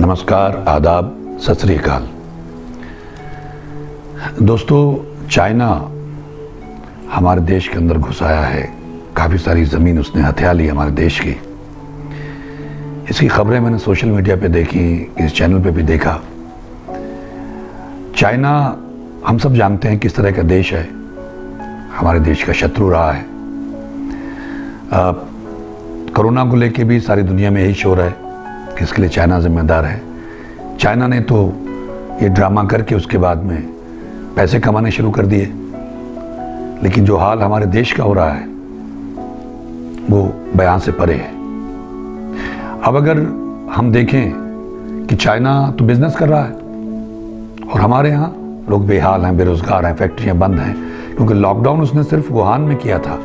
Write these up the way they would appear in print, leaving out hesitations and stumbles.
नमस्कार, आदाब, सत श्री अकाल। दोस्तों, चाइना हमारे देश के अंदर घुस आया है। काफ़ी सारी ज़मीन उसने हथिया ली हमारे देश की। इसकी खबरें मैंने सोशल मीडिया पे देखी, इस चैनल पे भी देखा। चाइना हम सब जानते हैं किस तरह का देश है, हमारे देश का शत्रु रहा है। कोरोना को लेके भी सारी दुनिया में यही शोर है कि इसके लिए चाइना जिम्मेदार है। चाइना ने तो ये ड्रामा करके उसके बाद में पैसे कमाने शुरू कर दिए, लेकिन जो हाल हमारे देश का हो रहा है वो बयान से परे है। अब अगर हम देखें कि चाइना तो बिजनेस कर रहा है और हमारे यहाँ लोग बेहाल हैं, बेरोजगार हैं, फैक्ट्रियाँ बंद हैं, क्योंकि लॉकडाउन उसने सिर्फ वुहान में किया था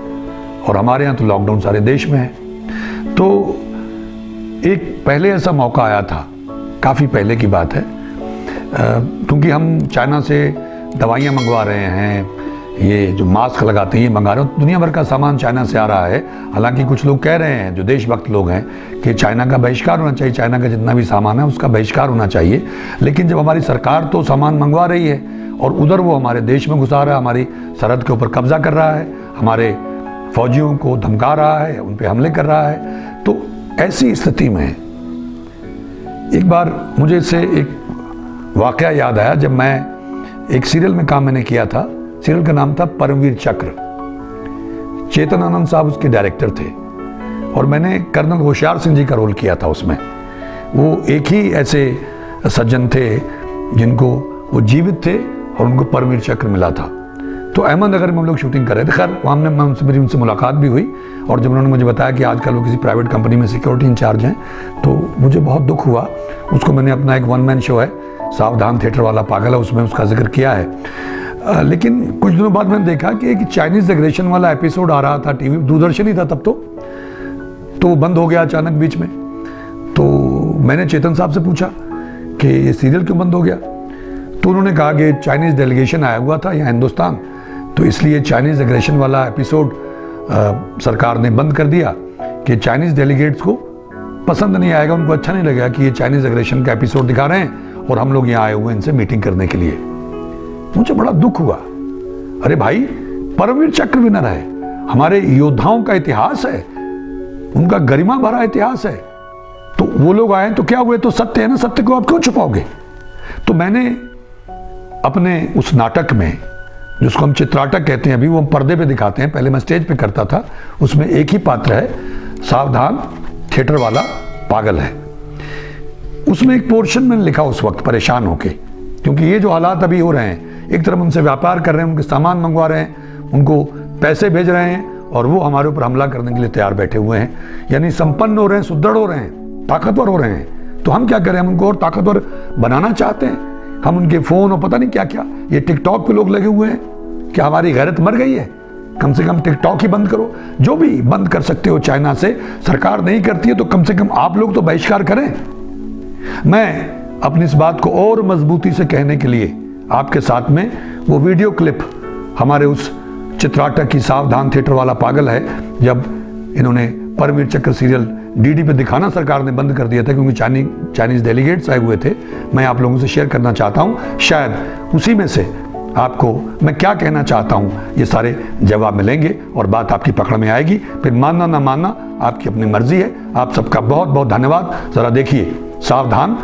और हमारे यहाँ तो लॉकडाउन सारे देश में है। तो एक पहले ऐसा मौका आया था, काफ़ी पहले की बात है, क्योंकि हम चाइना से दवाइयाँ मंगवा रहे हैं, ये जो मास्क लगाते हैं ये मंगा रहे हैं, दुनिया भर का सामान चाइना से आ रहा है। हालांकि कुछ लोग कह रहे हैं, जो देशभक्त लोग हैं, कि चाइना का बहिष्कार होना चाहिए, चाइना का जितना भी सामान है उसका बहिष्कार होना चाहिए। लेकिन जब हमारी सरकार तो सामान मंगवा रही है और उधर वो हमारे देश में घुसा रहा है, हमारी सरहद के ऊपर कब्जा कर रहा है, हमारे फौजियों को धमका रहा है, उन पर हमले कर रहा है, तो ऐसी स्थिति में एक बार मुझे इससे एक वाकया याद आया। जब मैं एक सीरियल में काम मैंने किया था, सीरियल का नाम था परमवीर चक्र। चेतन आनंद साहब उसके डायरेक्टर थे और मैंने कर्नल होशियार सिंह जी का रोल किया था उसमें। वो एक ही ऐसे सज्जन थे जिनको वो जीवित थे और उनको परमवीर चक्र मिला था। तो अहमदनगर में हम लोग शूटिंग कर रहे थे। खैर वहाँ मेरी उनसे मुलाकात भी हुई और जब उन्होंने मुझे बताया कि आजकल वो किसी प्राइवेट कंपनी में सिक्योरिटी इंचार्ज हैं, तो मुझे बहुत दुख हुआ। उसको मैंने अपना एक वन मैन शो है, सावधान थिएटर वाला पागल है, उसमें उसका जिक्र किया है। लेकिन कुछ दिनों बाद मैंने देखा कि एक चाइनीज एग्रेशन वाला एपिसोड आ रहा था टीवी, दूरदर्शन ही था तब तो वो बंद हो गया अचानक बीच में। तो मैंने चेतन साहब से पूछा कि ये सीरियल क्यों बंद हो गया, तो उन्होंने कहा कि चाइनीज डेलीगेशन आया हुआ था यहाँ हिंदुस्तान, तो इसलिए चाइनीज एग्रेशन वाला एपिसोड सरकार ने बंद कर दिया कि चाइनीज डेलीगेट्स को पसंद नहीं आएगा, उनको अच्छा नहीं लगेगा कि ये चाइनीज एग्रेशन का एपिसोड दिखा रहे हैं और हम लोग यहाँ आए हुए हैं इनसे मीटिंग करने के लिए। मुझे बड़ा दुख हुआ। अरे भाई, परमवीर चक्र विनर है, हमारे योद्धाओं का इतिहास है, उनका गरिमा भरा इतिहास है, तो वो लोग आए तो क्या हुए, तो सत्य है ना, सत्य को आप क्यों छुपाओगे। तो मैंने अपने उस नाटक में, जिसको हम चित्राटक कहते हैं, अभी वो हम पर्दे पे दिखाते हैं, पहले मैं स्टेज पे करता था, उसमें एक ही पात्र है, सावधान थिएटर वाला पागल है। उसमें एक पोर्शन मैंने लिखा उस वक्त परेशान होके, क्योंकि ये जो हालात अभी हो रहे हैं, एक तरफ उनसे व्यापार कर रहे हैं, उनके सामान मंगवा रहे हैं, उनको पैसे भेज रहे हैं और वो हमारे ऊपर हमला करने के लिए तैयार बैठे हुए हैं, यानी संपन्न हो रहे हैं, सुदृढ़ हो रहे हैं, ताकतवर हो रहे हैं। तो हम क्या करें, हम उनको और ताकतवर बनाना चाहते हैं। हम उनके फोन और पता नहीं क्या क्या, ये टिकटॉक पे लोग लगे हुए हैं। क्या हमारी गैरत मर गई है? कम से कम टिकटॉक ही बंद करो, जो भी बंद कर सकते हो चाइना से। सरकार नहीं करती है तो कम से कम आप लोग तो बहिष्कार करें। मैं अपनी इस बात को और मजबूती से कहने के लिए आपके साथ में वो वीडियो क्लिप हमारे उस चित्राटक की सावधान थिएटर वाला पागल है, जब इन्होंने परमवीर चक्र सीरियल डीडी पे दिखाना सरकार ने बंद कर दिया था क्योंकि चाइनीज डेलीगेट्स आए हुए थे, मैं आप लोगों से शेयर करना चाहता हूं। शायद उसी में से आपको मैं क्या कहना चाहता हूं ये सारे जवाब मिलेंगे और बात आपकी पकड़ में आएगी। फिर मानना ना मानना आपकी अपनी मर्जी है। आप सबका बहुत बहुत धन्यवाद। जरा देखिए सावधान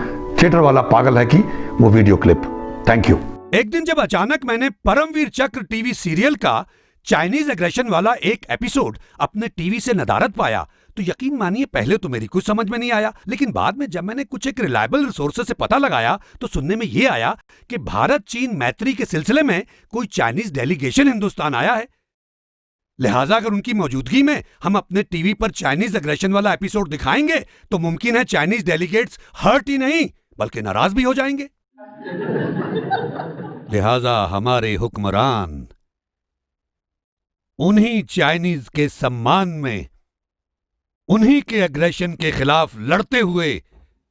थिएटर वाला पागल है कि वो वीडियो क्लिप। Thank you. एक दिन जब अचानक मैंने परमवीर चक्र टीवी सीरियल का चाइनीज एग्रेशन वाला एक एपिसोड अपने टीवी से नदारद पाया, तो यकीन मानिए पहले तो मेरी कुछ समझ में नहीं आया, लेकिन बाद में जब मैंने कुछ एक रिलायबल रिसोर्सेज से पता लगाया तो सुनने में यह आया कि भारत चीन मैत्री के सिलसिले में कोई चाइनीज डेलीगेशन हिंदुस्तान आया है। लिहाजा अगर उनकी मौजूदगी में हम अपने टीवी पर चाइनीज एग्रेशन वाला एपिसोड दिखाएंगे तो मुमकिन है चाइनीज डेलीगेट्स हर्ट ही नहीं बल्कि नाराज भी हो जाएंगे। लिहाजा हमारे हुक्मरान उन्हीं चाइनीज के सम्मान में, उन्हीं के एग्रेशन के खिलाफ लड़ते हुए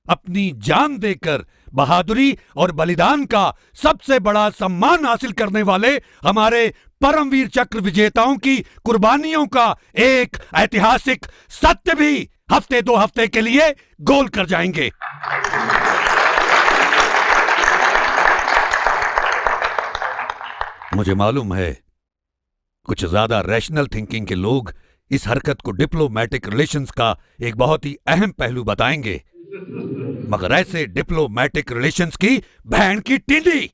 अपनी जान देकर बहादुरी और बलिदान का सबसे बड़ा सम्मान हासिल करने वाले हमारे परमवीर चक्र विजेताओं की कुर्बानियों का एक ऐतिहासिक सत्य भी हफ्ते दो हफ्ते के लिए गोल कर जाएंगे। मुझे मालूम है कुछ ज्यादा रैशनल थिंकिंग के लोग इस हरकत को डिप्लोमैटिक रिलेशंस का एक बहुत ही अहम पहलू बताएंगे, मगर ऐसे डिप्लोमैटिक रिलेशंस की बहन की टिंडी।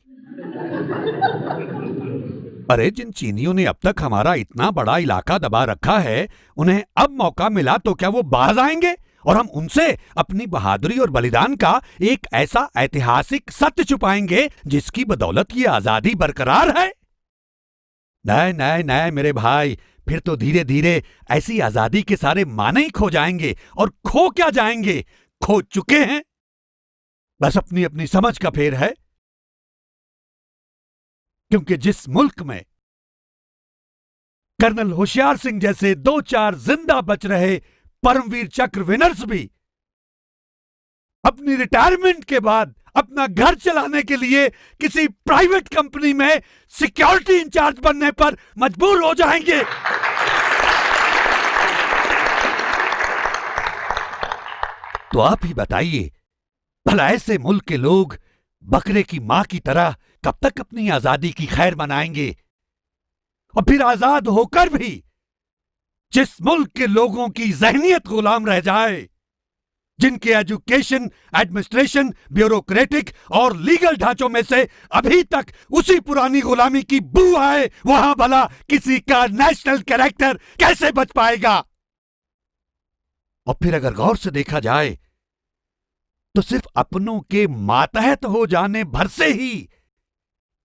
अरे जिन चीनियों ने अब तक हमारा इतना बड़ा इलाका दबा रखा है, उन्हें अब मौका मिला तो क्या वो बाज आएंगे और हम उनसे अपनी बहादुरी और बलिदान का एक ऐसा ऐतिहासिक सत्य छुपाएंगे जिसकी बदौलत ये आजादी बरकरार है? नहीं नहीं नहीं मेरे भाई, फिर तो धीरे धीरे ऐसी आजादी के सारे माने ही खो जाएंगे। और खो क्या जाएंगे, खो चुके हैं। बस अपनी अपनी समझ का फेर है, क्योंकि जिस मुल्क में कर्नल होशियार सिंह जैसे 2-4 जिंदा बच रहे परमवीर चक्र विनर्स भी अपनी रिटायरमेंट के बाद अपना घर चलाने के लिए किसी प्राइवेट कंपनी में सिक्योरिटी इंचार्ज बनने पर मजबूर हो जाएंगे। तो आप ही बताइए, भला ऐसे मुल्क के लोग बकरे की मां की तरह कब तक अपनी आजादी की खैर मनाएंगे? और फिर आजाद होकर भी जिस मुल्क के लोगों की जहनियत गुलाम रह जाए, जिनके एजुकेशन, एडमिनिस्ट्रेशन, ब्यूरोक्रेटिक और लीगल ढांचों में से अभी तक उसी पुरानी गुलामी की बू आए, वहां भला किसी का नेशनल कैरेक्टर कैसे बच पाएगा? और फिर अगर गौर से देखा जाए तो सिर्फ अपनों के मातहत हो जाने भर से ही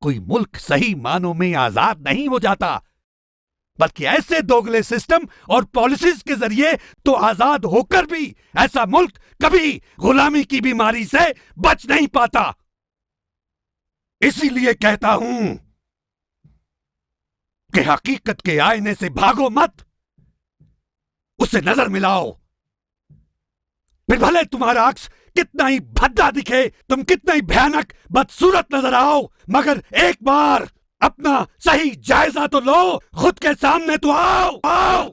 कोई मुल्क सही मानों में आजाद नहीं हो जाता, बल्कि ऐसे दोगले सिस्टम और पॉलिसीज के जरिए तो आजाद होकर भी ऐसा मुल्क कभी गुलामी की बीमारी से बच नहीं पाता। इसीलिए कहता हूं कि हकीकत के आईने से भागो मत, उससे नजर मिलाओ। फिर भले तुम्हारा अक्स कितना ही भद्दा दिखे, तुम कितना ही भयानक बदसूरत नजर आओ, मगर एक बार अपना सही जायजा तो लो, खुद के सामने तो आओ।